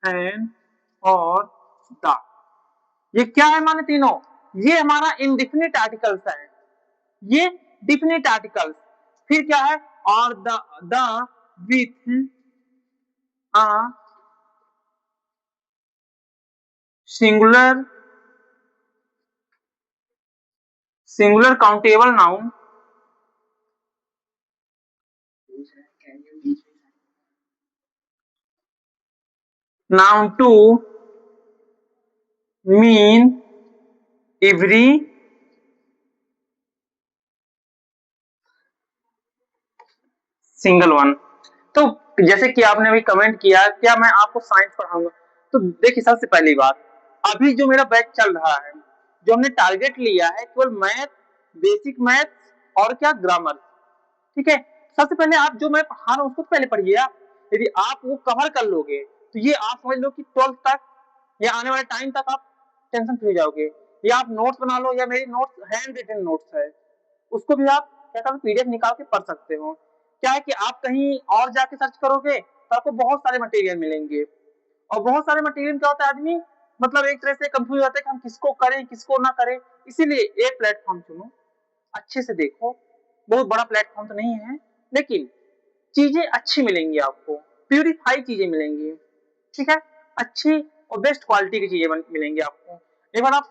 N और the. ये क्या है माने तीनों? ये हमारा इनडिफिनिट आर्टिकल्स है, ये डिफिनिट आर्टिकल्स। फिर क्या है? और the with a singular countable noun to mean every single one. तो जैसे कि आपने अभी कमेंट किया क्या मैं आपको साइंस पढ़ाऊंगा, तो देखिए सबसे पहली बात, अभी जो मेरा बैच चल रहा है, जो हमने टारगेट लिया है केवल मैथ, बेसिक मैथ और क्या ग्रामर, ठीक है। सबसे पहले आप जो मैं पढ़ा रहा हूँ उसको पहले पढ़िए आप। यदि आप वो कवर कर लोगे तो ये आप समझ लो कि 12th तक या आने वाले टाइम तक आप टेंशन फ्री जाओगे। या आप नोट्स बना लो, या मेरी नोट्स हैंड रिटन नोट्स है, उसको भी आप क्या करो पीडीएफ निकाल के पढ़ सकते हो। क्या है कि आप कहीं और जाके सर्च करोगे तो आपको बहुत सारे मटेरियल मिलेंगे, और बहुत सारे मटेरियल क्या होता है आदमी मतलब एक तरह से कंफ्यूज होता है कि हम किसको करें किसको ना करें। इसीलिए एक प्लेटफॉर्म चुनो, अच्छे से देखो, बहुत बड़ा प्लेटफॉर्म तो नहीं है लेकिन चीजें अच्छी मिलेंगी आपको, प्यूरिफाई चीजें मिलेंगी, ठीक है, अच्छी और बेस्ट क्वालिटी की चीजें मिलेंगी आपको। एक बार आप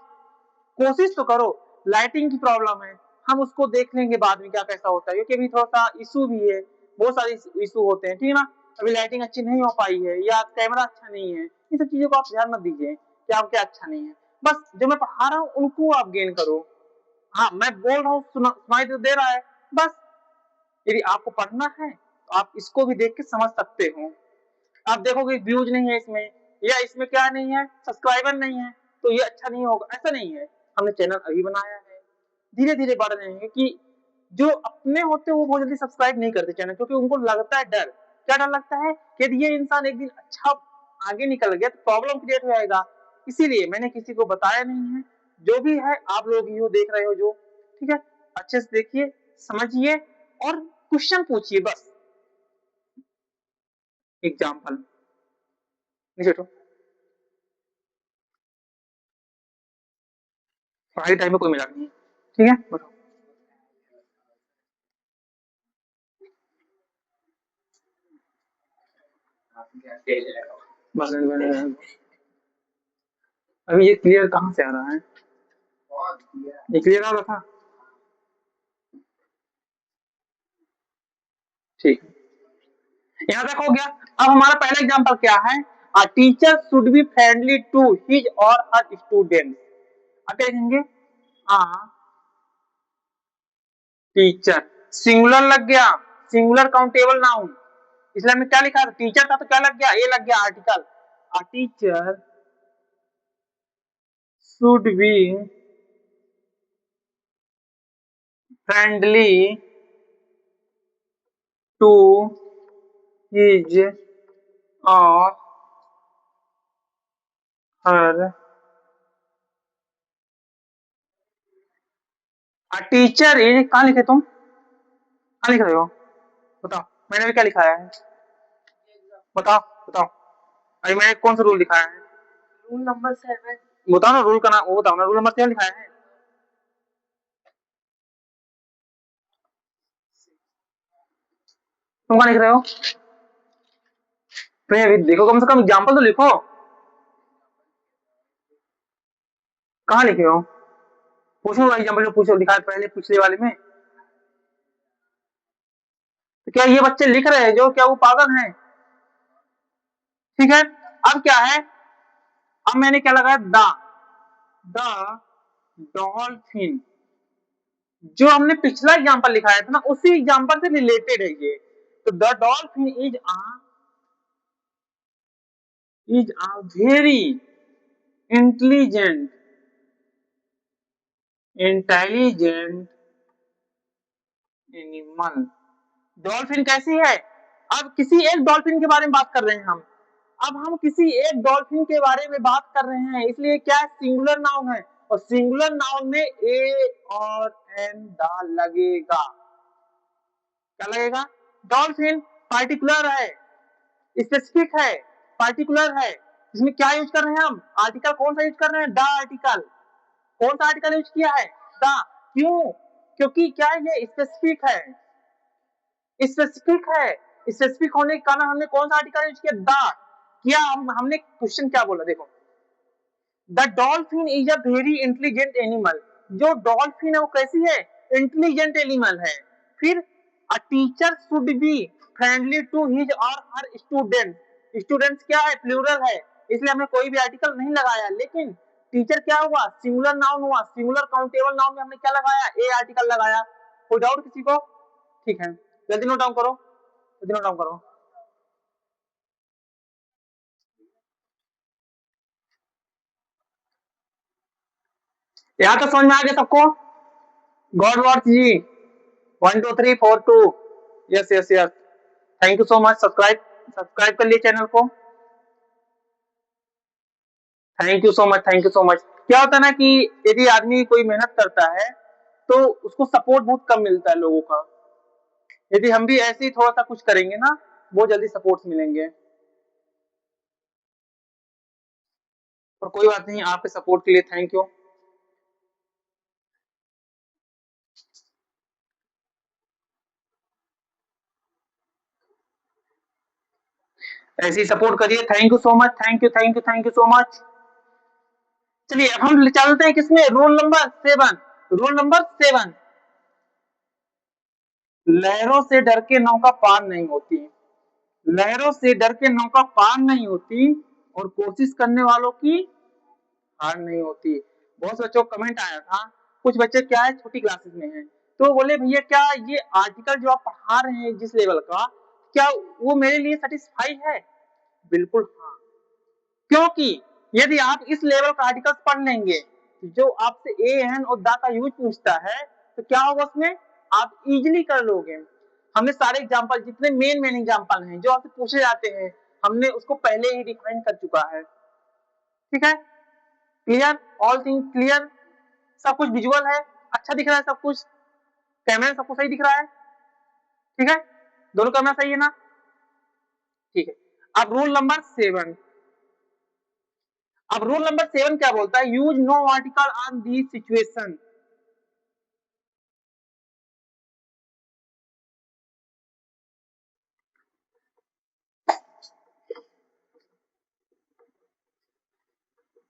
कोशिश तो करो। लाइटिंग की प्रॉब्लम है, हम उसको देख लेंगे बाद में क्या कैसा होता है, क्योंकि अभी थोड़ा सा इशू भी है, बहुत सारे इशू होते हैं, ठीक है ना। अभी लाइटिंग अच्छी नहीं हो पाई है या कैमरा अच्छा नहीं है, इन सब चीजों को आप ध्यान मत दीजिए कि आप क्या अच्छा नहीं है। बस जो मैं पढ़ा रहा हूँ उनको आप गेन करो। हाँ मैं बोल रहा हूँ सुनाई तो दे रहा है, बस यदि आपको पढ़ना है तो आप इसको भी देख के समझ सकते हो। आप देखोगे व्यूज नहीं है इसमें, या इसमें क्या नहीं है, सब्सक्राइबर नहीं है, तो ये अच्छा नहीं होगा, ऐसा नहीं है। हमने चैनल अभी बनाया है, धीरे धीरे बढ़ रहे हैं कि जो अपने होते हैं वो बहुत जल्दी सब्सक्राइब नहीं करते चैनल, क्योंकि उनको लगता है डर। क्या डर लगता है कि यदि ये इंसान एक दिन अच्छा आगे निकल गया तो प्रॉब्लम क्रिएट हो जाएगा। इसीलिए मैंने किसी को बताया नहीं है। जो भी है आप लोग ही हो, देख रहे हो जो, ठीक है, अच्छे से देखिए, समझिए और क्वेश्चन पूछिए बस। एग्जाम्पल नीचे तो पढ़ाई टाइम में कोई मजाक नहीं है, ठीक है, बताओ। बस अभी ये क्लियर कहाँ से आ रहा है? ये क्लियर आ रहा था, ठीक है। यहाँ तक हो गया। अब हमारा पहला एग्जांपल क्या है? A teacher should be friendly to his or her student. अब क्या लिखेंगे? अ टीचर, सिंगुलर लग गया, सिंगुलर काउंटेबल नाउन, इसलिए हमने क्या लिखा था? टीचर था तो क्या लग गया? ए लग गया article. A teacher should be friendly to his or her. A teacher is, कहाँ लिखे तुम? कहाँ लिख रहे हो? बताओ, मैंने भी क्या लिखा है? बताओ बताओ, अरे मैंने कौन सा रूल लिखा है? Rule number 7। बताओ ना रूल का नाम, वो बताओ ना, रूल नंबर क्या लिखा है? तुम कहाँ लिख रहे हो? तो अभी देखो, कम से कम एग्जाम्पल तो लिखो। कहाँ लिखे हो? पूछो एग्जाम्पल, जो पूछो लिखा है पहले पिछले वाले में। तो क्या ये बच्चे लिख रहे हैं जो, क्या वो पागल हैं? ठीक है, अब क्या है? अब मैंने क्या लगाया? The dolphin. जो हमने पिछला एग्जाम्पल लिखाया था ना, उसी एग्जाम्पल से रिलेटेड है ये। तो the dolphin is a very intelligent intelligent animal. Dolphin कैसी है? अब किसी एक डॉल्फिन के बारे में बात कर रहे हैं हम। अब हम किसी एक डॉल्फिन के बारे में बात कर रहे हैं, इसलिए क्या सिंगुलर नाउन है, और सिंगुलर नाउन में ए और एन दा लगेगा। क्या लगेगा? डॉल्फिन पार्टिकुलर है, स्पेसिफिक है, पार्टिकुलर है, इसमें क्या यूज कर रहे हैं हम, आर्टिकल कौन सा यूज कर रहे हैं, द आर्टिकल, कौन सा आर्टिकल यूज किया है, द। क्यों, क्योंकि क्या ये स्पेसिफिक है, स्पेसिफिक है, स्पेसिफिक होने के कारण हमने कौन सा आर्टिकल यूज किया, द। क्या हमने क्वेश्चन क्या बोला, देखो the dolphin is a very intelligent animal, जो डॉल्फिन है वो कैसी है, इंटेलिजेंट एनिमल है। फिर a teacher should be friendly to his or her student, students क्या है, प्लूरल है, इसलिए हमने कोई भी आर्टिकल नहीं लगाया। लेकिन टीचर क्या हुआ, सिंगुलर नाउन हुआ, सिंगुलर काउंटेबल नाउन में हमने क्या लगाया, ए आर्टिकल लगाया। कोई डाउट किसी को, ठीक है, जल्दी नोट डाउन करो, जल्दी नोट डाउन करो। यहाँ तो समझ में आ गया सबको, गॉड वॉच जी 1 2 3 4 2, yes yes yes, thank you so much, subscribe subscribe कर लिए चैनल को, thank you so much, thank you so much. क्या होता है ना कि यदि आदमी कोई मेहनत करता है तो उसको सपोर्ट बहुत कम मिलता है लोगों का, यदि हम भी ऐसे ही थोड़ा सा कुछ करेंगे ना, बहुत जल्दी सपोर्ट मिलेंगे। और कोई बात नहीं, आपके सपोर्ट के लिए थैंक यू। ऐसे ही सपोर्ट करिए, thank you so much, thank you thank you thank you so much. चलिए अब हम चलते हैं किसमें, रूल नंबर 7, रूल नंबर 7, लहरों से डर के नौका पार नहीं होती, लहरों से डर के नौका पार नहीं होती, और कोशिश करने वालों की हार नहीं होती। बहुत से बच्चों को कमेंट आया था, कुछ बच्चे क्या है छोटी क्लासेस में हैं, तो बोले भैया क्या ये आर्टिकल जो आप पढ़ा रहे हैं जिस लेवल का, क्या वो मेरे लिए सेटिस्फाई है, बिल्कुल हाँ। क्योंकि यदि आप इस लेवल का आर्टिकल पढ़ लेंगे, जो आपसे ए एन और दा का यूज पूछता है, तो क्या होगा उसमें, आप इजीली कर लोगे। हमने सारे एग्जांपल, जितने मेन मेन एग्जांपल हैं जो आपसे पूछे जाते हैं, हमने उसको पहले ही डिफाइन कर चुका है, ठीक है, क्लियर, ऑल थिंग क्लियर, सब कुछ विजुअल है, अच्छा दिख रहा है सब कुछ, कैमरा सब कुछ सही दिख रहा है, ठीक है, दोनों कैमरा सही है ना, ठीक है। अब रूल नंबर 7, अब रूल नंबर 7 क्या बोलता है, use no article on the situation.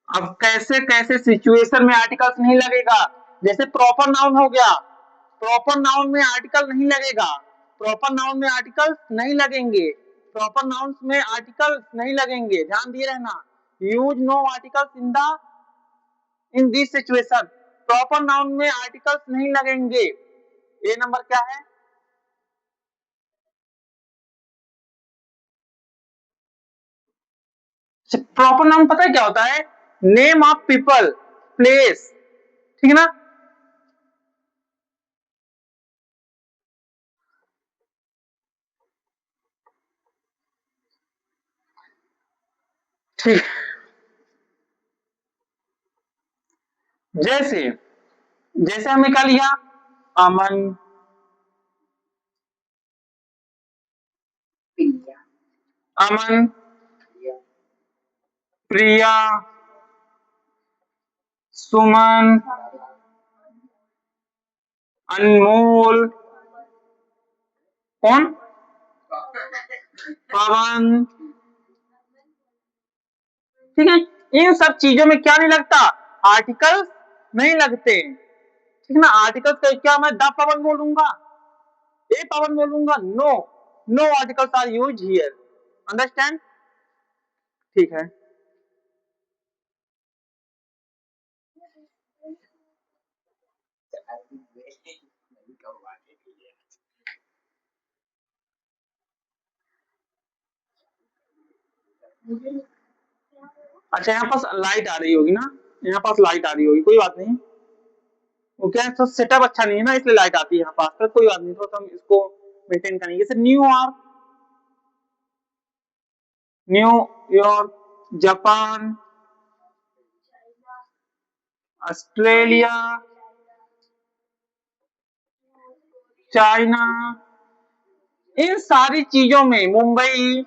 अब कैसे कैसे सिचुएशन में आर्टिकल्स नहीं लगेगा, जैसे प्रॉपर नाउन हो गया, प्रॉपर नाउन में आर्टिकल नहीं लगेगा, प्रॉपर नाउन में आर्टिकल नहीं लगेंगे, प्रॉपर नाउन में आर्टिकल नहीं लगेंगे, ध्यान दिए रहना, use no articles in this situation, proper noun में आर्टिकल्स नहीं लगेंगे। ए नंबर क्या है, प्रॉपर नाउन पता है क्या होता है, नेम ऑफ पीपल, प्लेस, ठीक है ना, ठीक, जैसे जैसे हमने क्या लिया, अमन, अमन, प्रिया, सुमन, अनमोल, कौन, पवन, ठीक है, इन सब चीजों में क्या नहीं लगता, आर्टिकल नहीं लगते, ठीक ना, आर्टिकल का क्या मैं द पवन बोलूंगा, ए पवन बोलूंगा, no, no articles are use here, understand, ठीक है। अच्छा यहाँ पास लाइट आ रही होगी ना, यहाँ पास लाइट आ रही होगी, कोई बात नहीं, वो क्या है तो सेटअप अच्छा नहीं है ना, इसलिए लाइट आती है यहाँ पास, पर कोई बात नहीं, तो हम इसको मेंटेन करेंगे। जैसे New York, New York, Japan, Australia, China, इन सारी चीजों में मुंबई,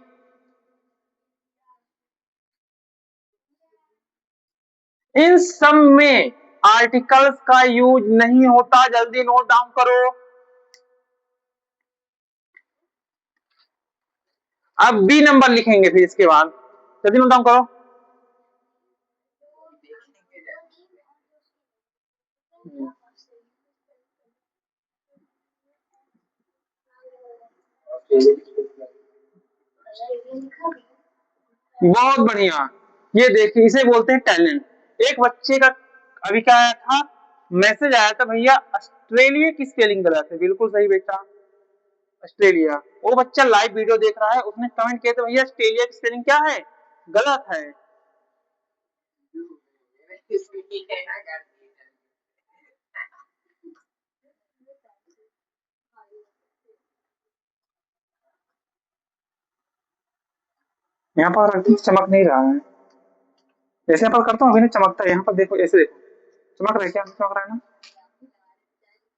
इन सब में आर्टिकल्स का यूज नहीं होता, जल्दी नोट डाउन करो। अब बी नंबर लिखेंगे फिर इसके बाद, जल्दी नोट डाउन करो। बहुत बढ़िया। ये देखिए, इसे बोलते हैं टैलेंट। एक बच्चे का अभी क्या आया था, मैसेज आया था, भैया ऑस्ट्रेलिया की स्पेलिंग गलत है। बिल्कुल सही बेटा, ऑस्ट्रेलिया। वो बच्चा लाइव वीडियो देख रहा है, उसने कमेंट किया था, भैया ऑस्ट्रेलिया की स्पेलिंग क्या है, गलत है। यहाँ पर चमक नहीं रहा है, जैसे यहाँ पर करता हूँ अभी नहीं चमकता है। यहाँ पर देखो, ऐसे देखो, चमक रहा है क्या, चमक रहा है ना?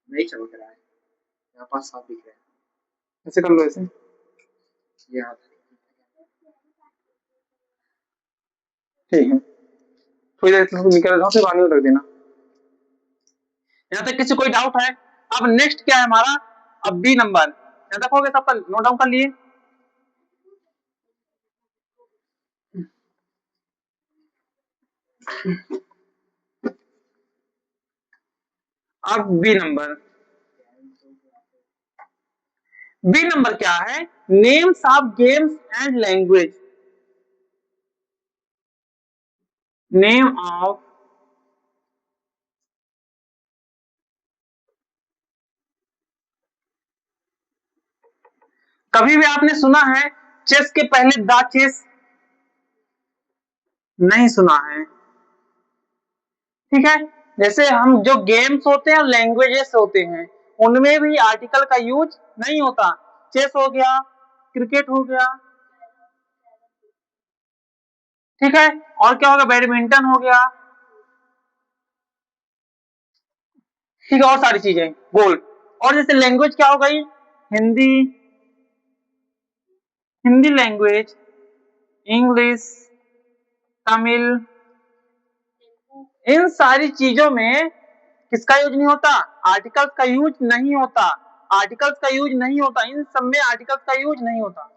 नहीं चमक रहा है, यहाँ पास साफ दिख रहा है। ऐसे कर लो, ऐसे यहाँ, ठीक है। थोड़ी देर निकल जाओ, फिर पानी में रख देना। यहाँ तक किसी कोई डाउट है? अब नेक्स्ट क्या है हमारा, अब बी नंबर। यहाँ तक हो गया, सबका नोट डाउन कर लिए? अब बी नंबर, बी नंबर क्या है, names of games and language. Name of कभी भी आपने सुना है चेस के पहले द चेस? नहीं सुना है, ठीक है। जैसे हम जो गेम्स होते हैं, लैंग्वेजेस होते हैं, उनमें भी आर्टिकल का यूज नहीं होता। चेस हो गया, क्रिकेट हो गया, ठीक है। और क्या होगा, बैडमिंटन हो गया, ठीक है, और सारी चीजें गोल्ड। और जैसे लैंग्वेज क्या हो गई, हिंदी, हिंदी लैंग्वेज, इंग्लिश, तमिल, इन सारी चीजों में किसका यूज नहीं होता, आर्टिकल्स का यूज नहीं होता। आर्टिकल्स का यूज नहीं होता, इन सब में आर्टिकल्स का यूज नहीं होता।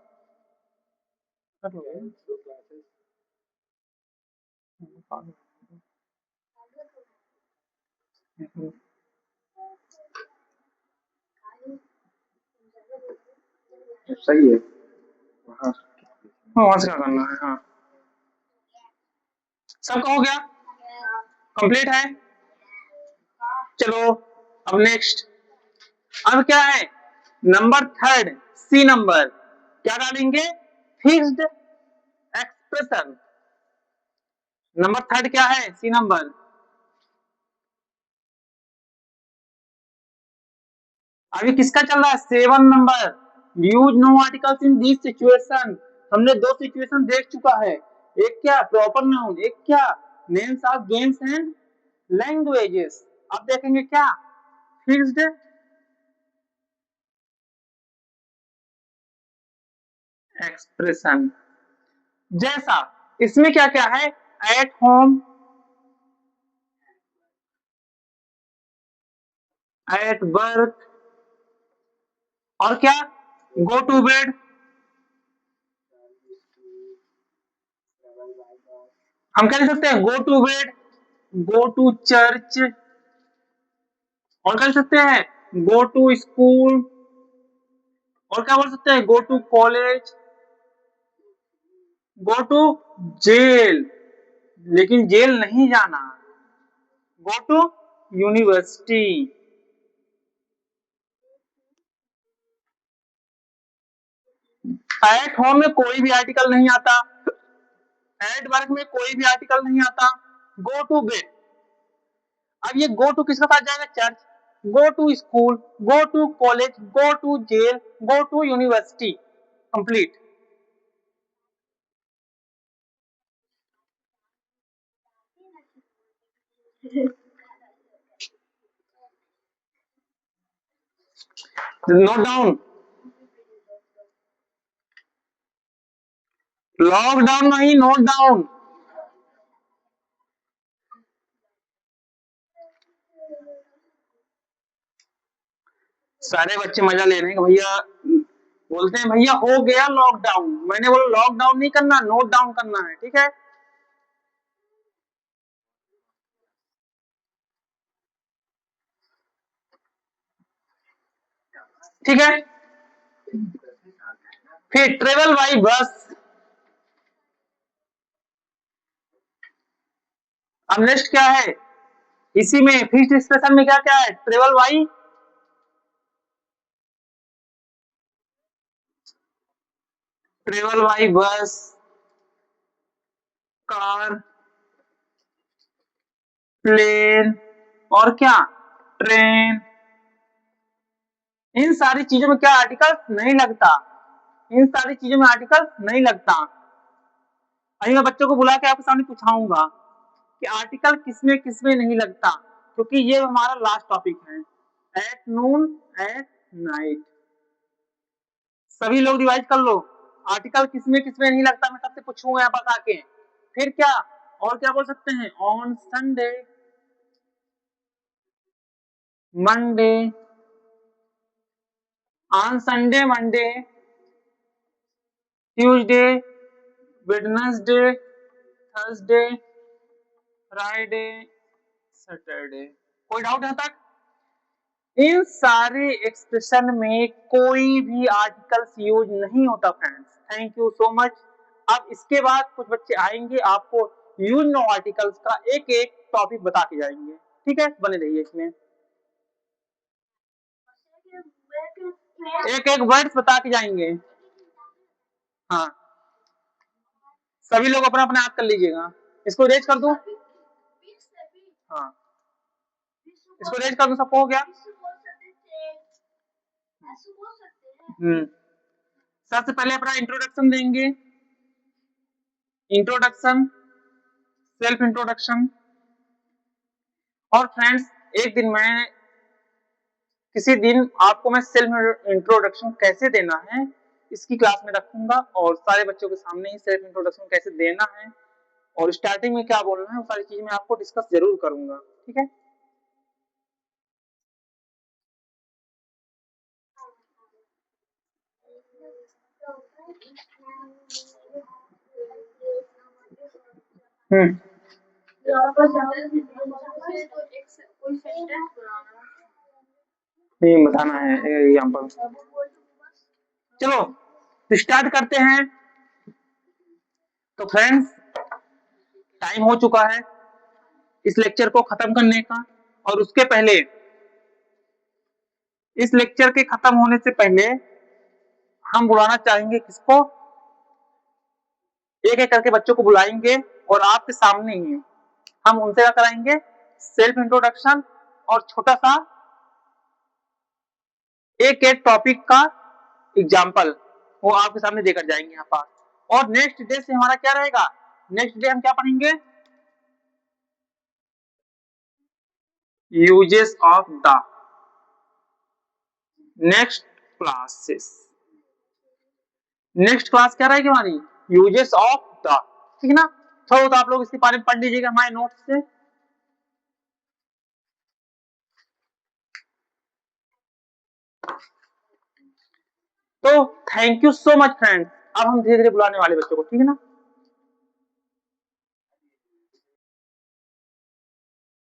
सही है, हाँ, वहां से क्या करना है, हाँ। सबका हो गया, कंप्लीट है। चलो अब नेक्स्ट, अब क्या है, नंबर थर्ड, सी नंबर, क्या डालेंगे, फिक्स्ड एक्सप्रेशन। नंबर थर्ड क्या है, सी नंबर। अभी किसका चल रहा है, seven number, use no articles in this situation. हमने दो सिचुएशन देख चुका है, एक क्या प्रॉपर नाउन, एक क्या names of games and languages. अब देखेंगे क्या, फिक्स्ड एक्सप्रेशन। जैसा इसमें क्या क्या है, एट होम, एट वर्क, और क्या, गो टू बेड। हम क्या लिख सकते हैं, go to bed, go to church, और क्या लिख सकते हैं, गो टू स्कूल, और क्या बोल सकते हैं, go to college, go to jail, लेकिन जेल नहीं जाना, go to university. At home में कोई भी आर्टिकल नहीं आता, एट वर्क में कोई भी आर्टिकल नहीं आता, गो टू बेड। अब ये गो टू किसके साथ जाएगा, church, go to school, go to college, go to jail, go to university, complete. Note down, lockdown नहीं, नोट डाउन। सारे बच्चे मजा ले रहे हैं कि भैया, बोलते हैं भैया हो गया लॉकडाउन। मैंने बोला लॉकडाउन नहीं करना, नोट डाउन करना है, ठीक है। ठीक है, फिर ट्रेवल बाई बस। अब नेक्स्ट क्या है, इसी में फिफ्थ एक्सप्रेशन में क्या क्या है, travel by, travel by bus, car, plane, और क्या, ट्रेन। इन सारी चीजों में क्या आर्टिकल नहीं लगता, इन सारी चीजों में आर्टिकल नहीं लगता। अभी मैं बच्चों को बुला के आपके सामने पूछाऊंगा कि आर्टिकल किसमें किसमें नहीं लगता, क्योंकि ये हमारा लास्ट टॉपिक है, एट नून, एट नाइट। सभी लोग रिवाइज कर लो, आर्टिकल किसमें किसमें नहीं लगता, मैं सबसे पूछूंगा यहाँ पास आके। फिर क्या, और क्या बोल सकते हैं, on Sunday, Monday, on Sunday Monday, Tuesday, Wednesday, Thursday, Friday, Saturday. कोई डाउट यहाँ तक? इन सारे एक्सप्रेशन में कोई भी आर्टिकल्स यूज नहीं होता friends. Thank you so much. अब इसके बाद कुछ बच्चे आएंगे, आपको यूज नो आर्टिकल्स का एक एक टॉपिक बता के जाएंगे, ठीक है, बने रहिए इसमें। एक एक वर्ड्स बता के जाएंगे। हाँ, सभी लोग अपना अपना हाथ कर लीजिएगा। इसको रेज कर दूं? हाँ, इसको रेज कर दूं, सबको हो गया? सबसे पहले अपना इंट्रोडक्शन देंगे, इंट्रोडक्शन, सेल्फ इंट्रोडक्शन। और फ्रेंड्स, एक दिन मैं, किसी दिन आपको मैं सेल्फ इंट्रोडक्शन कैसे देना है इसकी क्लास में रखूंगा, और सारे बच्चों के सामने ही सेल्फ इंट्रोडक्शन कैसे देना है और स्टार्टिंग में क्या बोलना है, वो सारी चीजें मैं आपको डिस्कस जरूर करूंगा, ठीक है। हम्म, ये बताना है एग्जाम्पल। चलो तो स्टार्ट करते हैं। तो फ्रेंड्स, टाइम हो चुका है इस लेक्चर को खत्म करने का, और उसके पहले, इस लेक्चर के खत्म होने से पहले हम बुलाना चाहेंगे किसको, एक एक करके बच्चों को बुलाएंगे और आपके सामने ही हम उनसे क्या कराएंगे, सेल्फ इंट्रोडक्शन और छोटा सा एक एक टॉपिक का एग्जाम्पल वो आपके सामने देकर जाएंगे यहाँ पास। और नेक्स्ट डे से हमारा क्या रहेगा, नेक्स्ट डे हम क्या पढ़ेंगे, uses of the, next classes, next class क्या रहेगी हमारी, यूजेस ऑफ द, ठीक है ना। थोड़ा तो आप लोग इसके बारे में पढ़ लीजिएगा हमारे नोट्स से। तो thank you so much friends. अब हम धीरे धीरे बुलाने वाले बच्चों को, ठीक है ना।